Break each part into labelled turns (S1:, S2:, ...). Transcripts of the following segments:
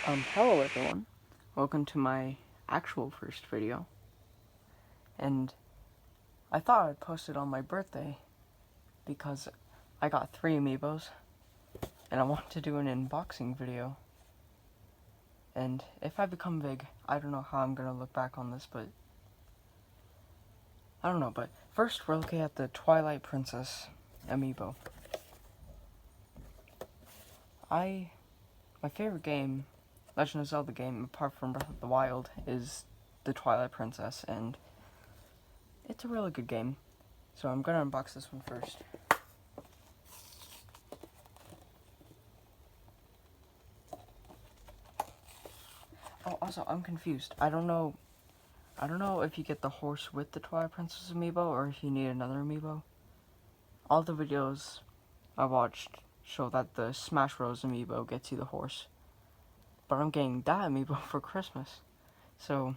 S1: Hello everyone. Welcome to my actual first video. And I thought I'd post it on my birthday because I got 3 amiibos and I want to do an unboxing video. And if I become big, I don't know how I'm gonna look back on this, but I don't know. But first we're looking at the Twilight Princess amiibo. My favorite game, Legend of Zelda game, apart from Breath of the Wild, is the Twilight Princess, and it's a really good game. So I'm gonna unbox this one first. Oh, also, I'm confused. I don't know if you get the horse with the Twilight Princess amiibo or if you need another amiibo. All the videos I watched show that the Smash Bros amiibo gets you the horse. But I'm getting that amiibo for Christmas. So,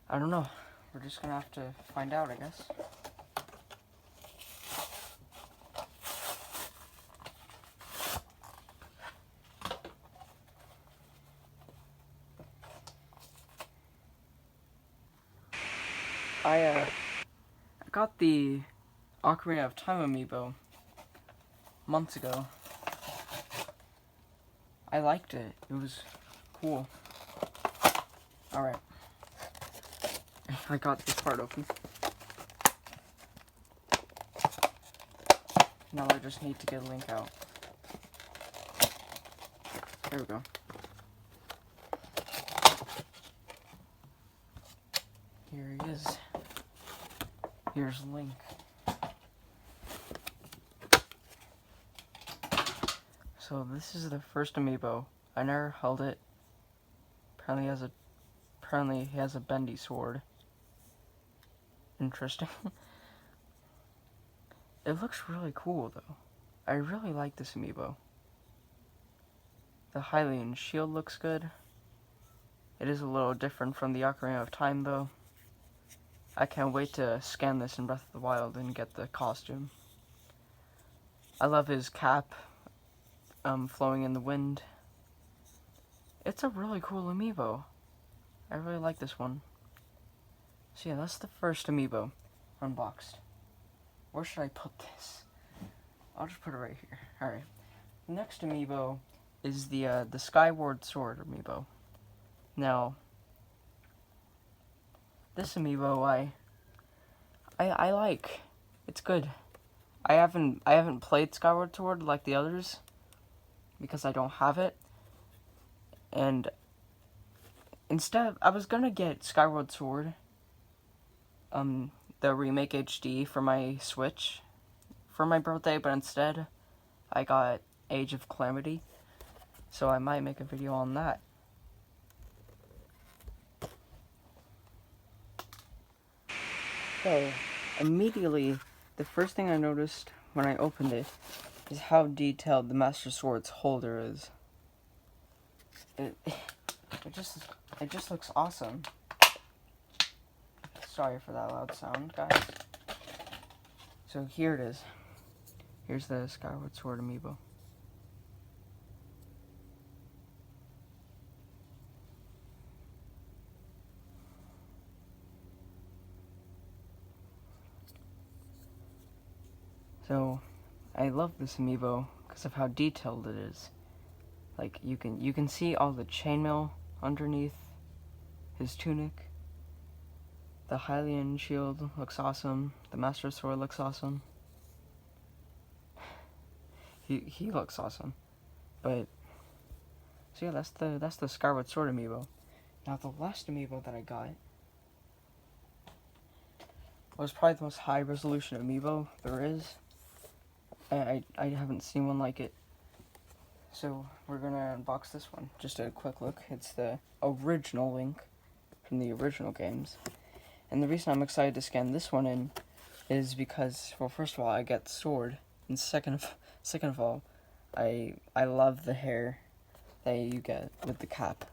S1: I don't know. We're just gonna have to find out, I guess. I got the Ocarina of Time amiibo months ago. I liked it. It was cool. Alright. I got this part open. Now I just need to get a link out. There we go. Here he is. Here's Link. So this is the first amiibo. I never held it. Apparently he has a bendy sword. Interesting. It looks really cool though. I really like this amiibo. The Hylian shield looks good. It is a little different from the Ocarina of Time though. I can't wait to scan this in Breath of the Wild and get the costume. I love his cap flowing in the wind. It's a really cool amiibo. I really like this one. So yeah, that's the first amiibo unboxed. Where should I put this? I'll just put it right here. Alright. The next amiibo is the Skyward Sword amiibo. Now, this amiibo I like. It's good. I haven't played Skyward Sword like the others because I don't have it. And instead, I was gonna get Skyward Sword, the remake HD for my Switch for my birthday, but instead I got Age of Calamity, so I might make a video on that. So, immediately, the first thing I noticed when I opened it is how detailed the Master Sword's holder is. It just looks awesome. Sorry for that loud sound, guys. So here it is. Here's the Skyward Sword amiibo. So, I love this amiibo because of how detailed it is. Like, you can see all the chainmail underneath his tunic. The Hylian shield looks awesome. The Master Sword looks awesome. He looks awesome. But so yeah, that's the Skyward Sword amiibo. Now the last amiibo that I got was probably the most high resolution amiibo there is. I haven't seen one like it. So we're gonna unbox this one. Just a quick look. It's the original Link from the original games. And the reason I'm excited to scan this one in is because, well, first of all, I get sword, and second of all, I love the hair that you get with the cap.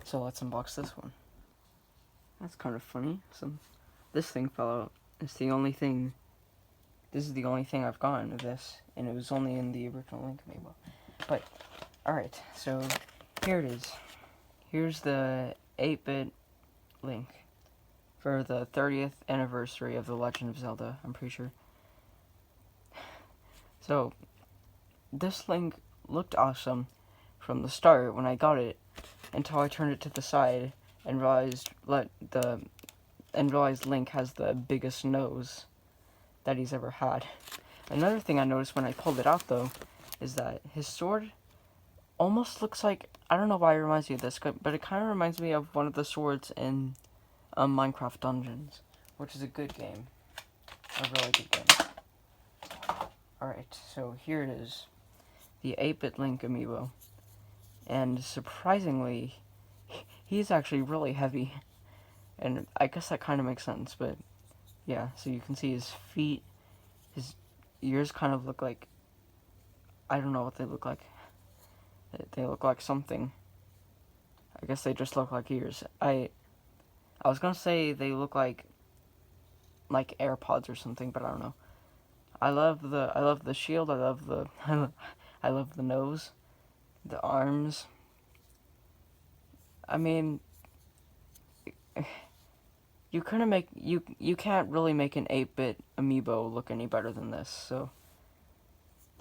S1: So let's unbox this one. That's kind of funny. This thing fell out. This is the only thing I've gotten of this, and it was only in the original Link amiibo. But alright, so here it is. Here's the 8-bit Link for the 30th anniversary of The Legend of Zelda, I'm pretty sure. So, this Link looked awesome from the start when I got it, until I turned it to the side and realized Link has the biggest nose that he's ever had. Another thing I noticed when I pulled it out, though, is that his sword almost looks like, I don't know why it reminds me of this, but it kind of reminds me of one of the swords in Minecraft Dungeons, which is a good game. A really good game. Alright, so here it is. The 8-bit Link amiibo. And surprisingly, he's actually really heavy. And I guess that kind of makes sense, but yeah, so you can see his feet, his ears kind of look like, I don't know what they look like. They look like something. I guess they just look like ears. I was gonna say they look like AirPods or something, but I don't know. I love the shield. I love the nose, the arms. I mean, you can't really make an 8-bit amiibo look any better than this. So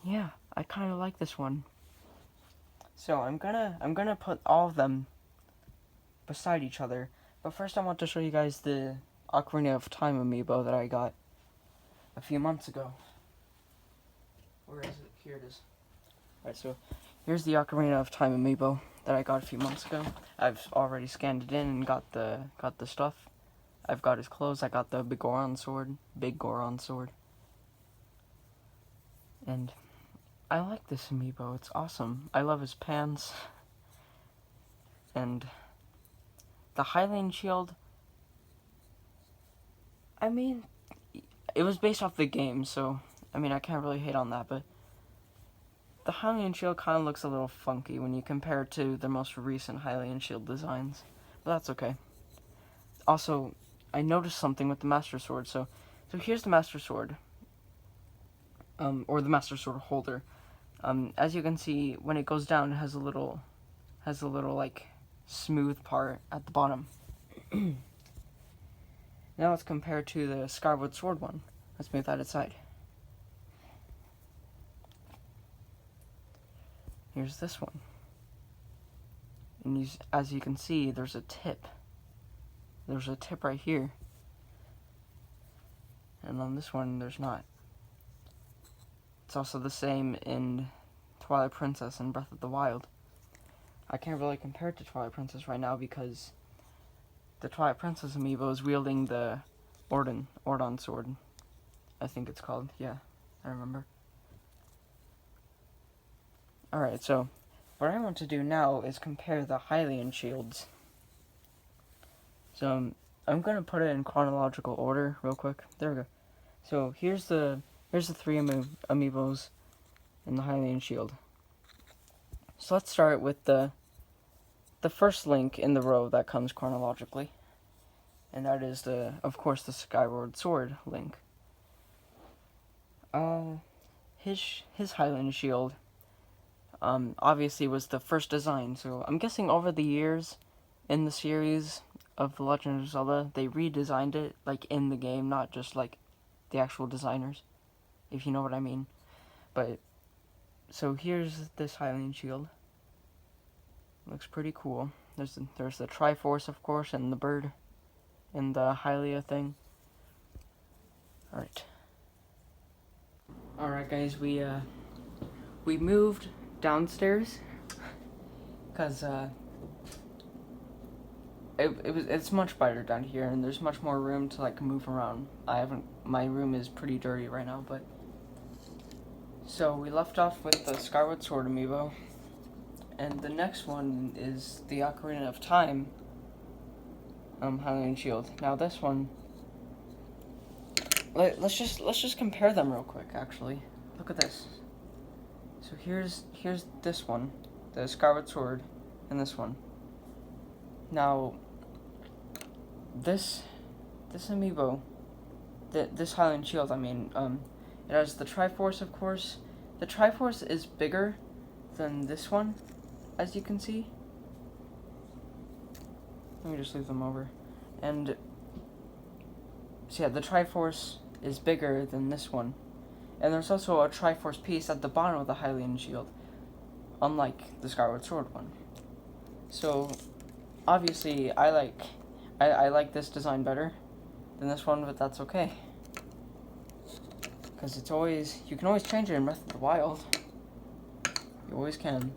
S1: yeah, I kind of like this one. So I'm gonna put all of them beside each other. But first I want to show you guys the Ocarina of Time amiibo that I got a few months ago. Where is it? Here it is. Alright, so here's the Ocarina of Time amiibo that I got a few months ago. I've already scanned it in and got the stuff. I've got his clothes. I got the Big Goron sword. And I like this amiibo. It's awesome. I love his pants. And the Hylian shield, I mean, it was based off the game, so, I mean, I can't really hate on that, but the Hylian shield kind of looks a little funky when you compare it to the most recent Hylian shield designs, but that's okay. Also, I noticed something with the Master Sword, so here's the Master Sword, or the Master Sword holder. As you can see, when it goes down, it has a little, like, smooth part at the bottom. Now let's compare to the Skyward Sword one. Let's move that aside. Here's this one. And as you can see, there's a tip. There's a tip right here. And on this one, there's not. It's also the same in Twilight Princess and Breath of the Wild. I can't really compare it to Twilight Princess right now because the Twilight Princess amiibo is wielding the Ordon sword. I think it's called. Yeah, I remember. Alright, so what I want to do now is compare the Hylian shields. So I'm gonna put it in chronological order real quick. There we go. So here's the 3 amiibos in the Hylian shield. So let's start with the first Link in the row that comes chronologically. And that is of course the Skyward Sword Link. His Hylian shield obviously was the first design, so I'm guessing over the years in the series of The Legend of Zelda, they redesigned it, like, in the game, not just, like, the actual designers, if you know what I mean. But, so here's this Hylian shield. Looks pretty cool. There's the Triforce, of course, and the bird, and the Hylia thing. Alright guys, we moved downstairs, because, it's much brighter down here, and there's much more room to, like, move around. My room is pretty dirty right now, but, so we left off with the Skyward Sword amiibo, and the next one is the Ocarina of Time, Hylian shield. Now this one, let's just compare them real quick, actually. Look at this. So here's this one, the Skyward Sword, and this one. Now, this amiibo, this Hylian shield, I mean, it has the Triforce, of course. The Triforce is bigger than this one, as you can see. Let me just leave them over. And so yeah, the Triforce is bigger than this one. And there's also a Triforce piece at the bottom of the Hylian shield, unlike the Skyward Sword one. So obviously I like this design better than this one, but that's okay. Because you can always change it in Breath of the Wild. You always can.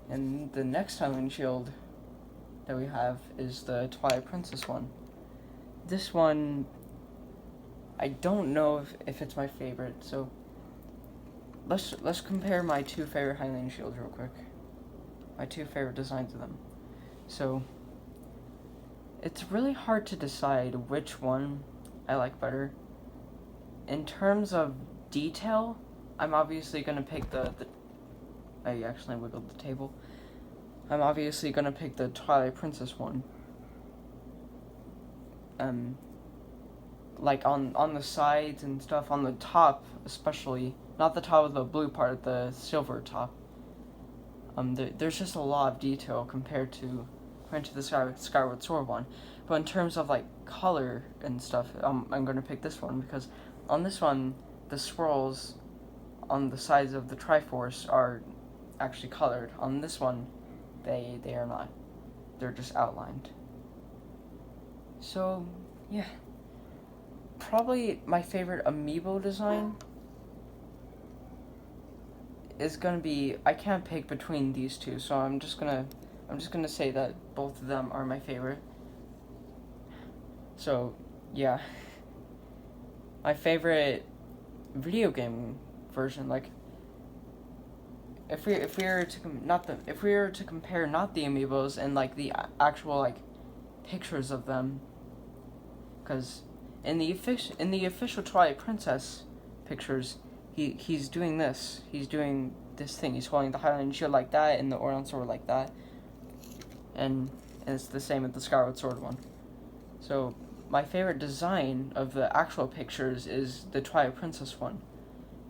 S1: And the next Hylian shield that we have is the Twilight Princess one. This one, I don't know if it's my favorite, so let's compare my two favorite Hylian shields real quick. My two favorite designs of them. So it's really hard to decide which one I like better. In terms of detail, I'm obviously gonna pick I actually wiggled the table. I'm obviously gonna pick the Twilight Princess one. Like on the sides and stuff, on the top especially, not the top of the blue part, the silver top. There's just a lot of detail compared to the Skyward Sword one. But in terms of like color and stuff, I'm gonna pick this one because on this one, the swirls on the sides of the Triforce are actually colored. On this one, they are not. They're just outlined. So, yeah. Probably my favorite amiibo design is gonna be, I can't pick between these two, so I'm just gonna say that both of them are my favorite. So, yeah. My favorite video game version, like if we were to compare not the amiibos and like the actual like pictures of them, because in the official Twilight Princess pictures, he's doing this. He's doing this thing. He's holding the Hylian shield like that and the Orion sword like that. And it's the same with the Skyward Sword one. So my favorite design of the actual pictures is the Twilight Princess one.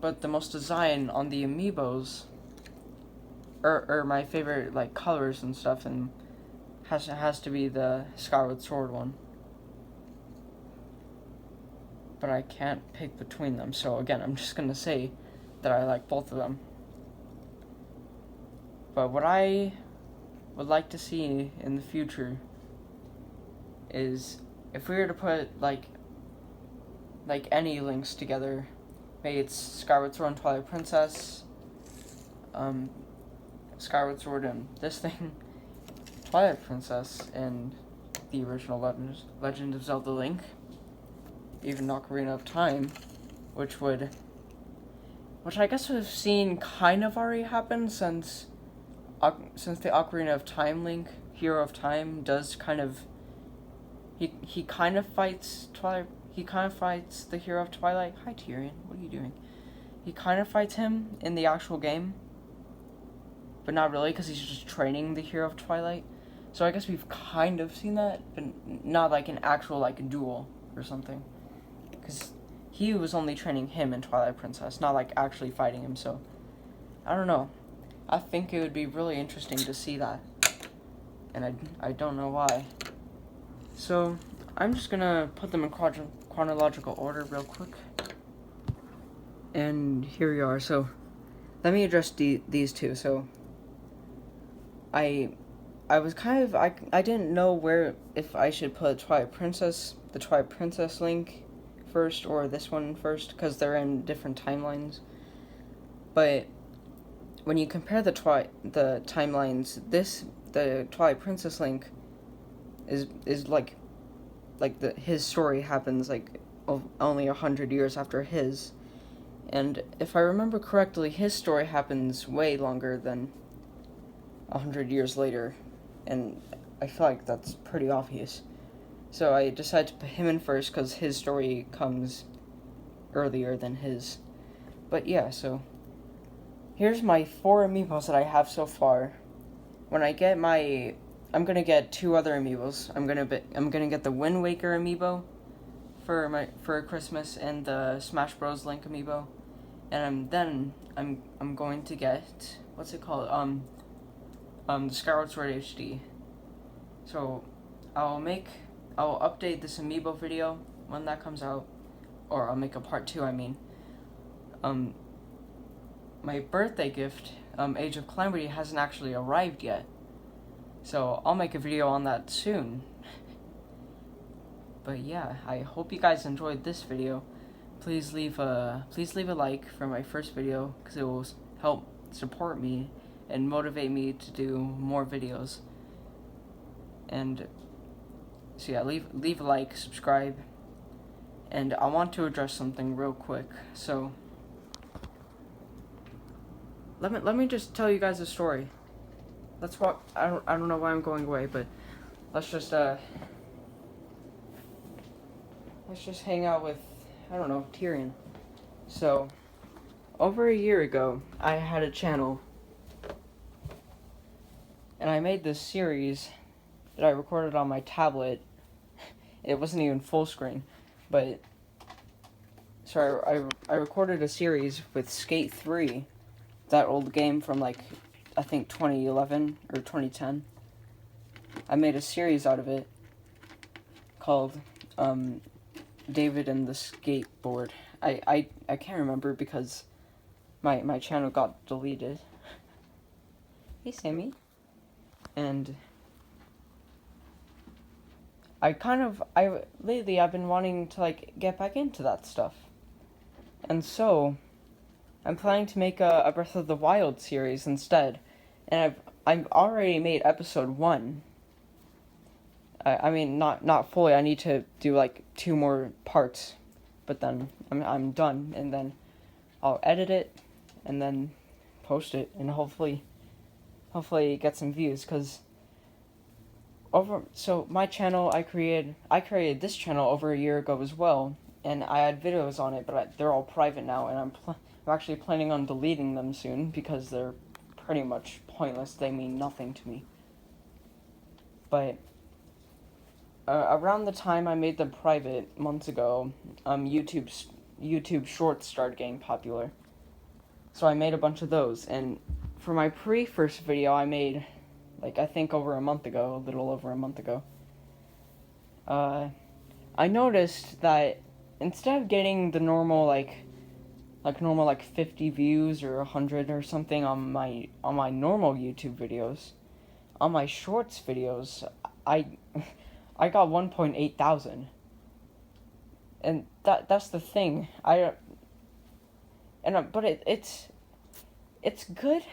S1: But the most design on the amiibos, or my favorite like colors and stuff, and has to be the Skyward Sword one. But I can't pick between them, so again, I'm just gonna say that I like both of them. But what I would like to see in the future is if we were to put like any links together, maybe it's Skyward Sword and Twilight Princess, Skyward Sword and this thing, Twilight Princess and the original Legend of Zelda Link, even Ocarina of Time, which I guess we've seen kind of already happen since the Ocarina of Time Link, Hero of Time, does kind of, he kind of fights the Hero of Twilight. Hi Tyrion, what are you doing? He kind of fights him in the actual game, but not really, because he's just training the Hero of Twilight. So I guess we've kind of seen that, but not like an actual like duel or something. Because he was only training him in Twilight Princess, not like actually fighting him, so I don't know. I think it would be really interesting to see that. And I don't know why. So I'm just gonna put them in chronological order real quick. And here we are. So let me address these two. So I was kind of, I didn't know if I should put the Twilight Princess Link first or this one first, because they're in different timelines. But when you compare the timelines, the Twilight Princess Link is like his story happens like only 100 years after his, and if I remember correctly, his story happens way longer than 100 years later, and I feel like that's pretty obvious. So I decided to put him in first because his story comes earlier than his. But yeah, so here's my 4 amiibos that I have so far. When I get I'm gonna get 2 other amiibos. I'm gonna get the Wind Waker amiibo for Christmas and the Smash Bros. Link amiibo, and then I'm going to get, what's it called? The Skyward Sword HD. So I'll update this amiibo video when that comes out, or I'll make a part 2. I mean, my birthday gift, Age of Calamity, hasn't actually arrived yet, so I'll make a video on that soon. But yeah, I hope you guys enjoyed this video. Please leave a like for my first video, because it will help support me and motivate me to do more videos. And so yeah, leave a like, subscribe, and I want to address something real quick. So let me just tell you guys a story. Let's walk. I don't know why I'm going away, but let's just hang out with, I don't know, Tyrion. So over a year ago, I had a channel, and I made this series that I recorded on my tablet. It wasn't even full screen, but so I recorded a series with Skate 3, that old game from like, I think 2011 or 2010. I made a series out of it called David and the Skateboard. I can't remember because my channel got deleted. Hey Sammy. And lately I've been wanting to like get back into that stuff. And so I'm planning to make a Breath of the Wild series instead. And I've already made episode 1. I mean not fully. I need to do like 2 more parts, but then I'm done, and then I'll edit it and then post it, and hopefully get some views, cuz so my channel, I created this channel over a year ago as well, and I had videos on it, but they're all private now, and I'm actually planning on deleting them soon because they're pretty much pointless. They mean nothing to me. But around the time I made them private months ago, YouTube Shorts started getting popular. So I made a bunch of those, and for my first video I made, like, I think a little over a month ago, I noticed that instead of getting the normal like 50 views or 100 or something on my normal YouTube videos, on my shorts videos, I got 1.8 thousand. And that's the thing. But it's good,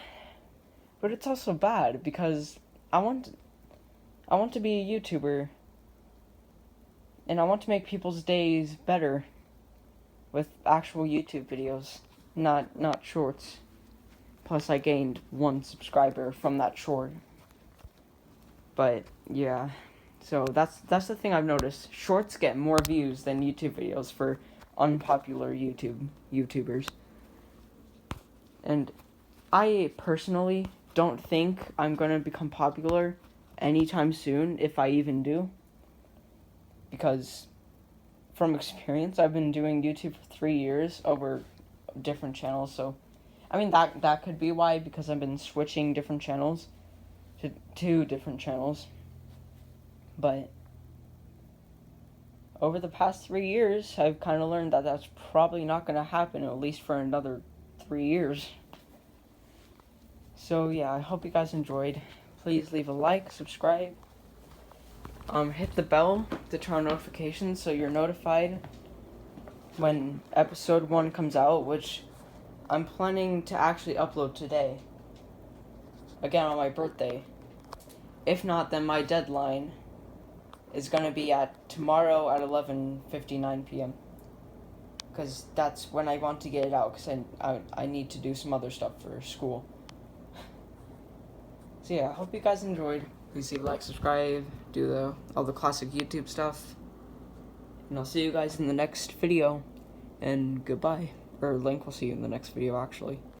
S1: but it's also bad, because I want to be a YouTuber, and I want to make people's days better with actual YouTube videos, not shorts. Plus I gained 1 subscriber from that short. But yeah, so that's the thing I've noticed. Shorts get more views than YouTube videos for unpopular YouTubers. And I personally don't think I'm gonna become popular anytime soon, if I even do. Because from experience, I've been doing YouTube for 3 years over different channels, so I mean that could be why, because I've been switching different channels to 2 different channels. But over the past 3 years, I've kind of learned that that's probably not going to happen, at least for another 3 years. So yeah, I hope you guys enjoyed. Please leave a like, subscribe, hit the bell to turn on notifications so you're notified when episode 1 comes out, which I'm planning to actually upload today. Again, on my birthday. If not, then my deadline is going to be at tomorrow at 11:59 p.m. because that's when I want to get it out, because I need to do some other stuff for school. So yeah, I hope you guys enjoyed. Please leave a like, subscribe, do all the classic YouTube stuff, and I'll see you guys in the next video, and goodbye. Or Link will see you in the next video, actually.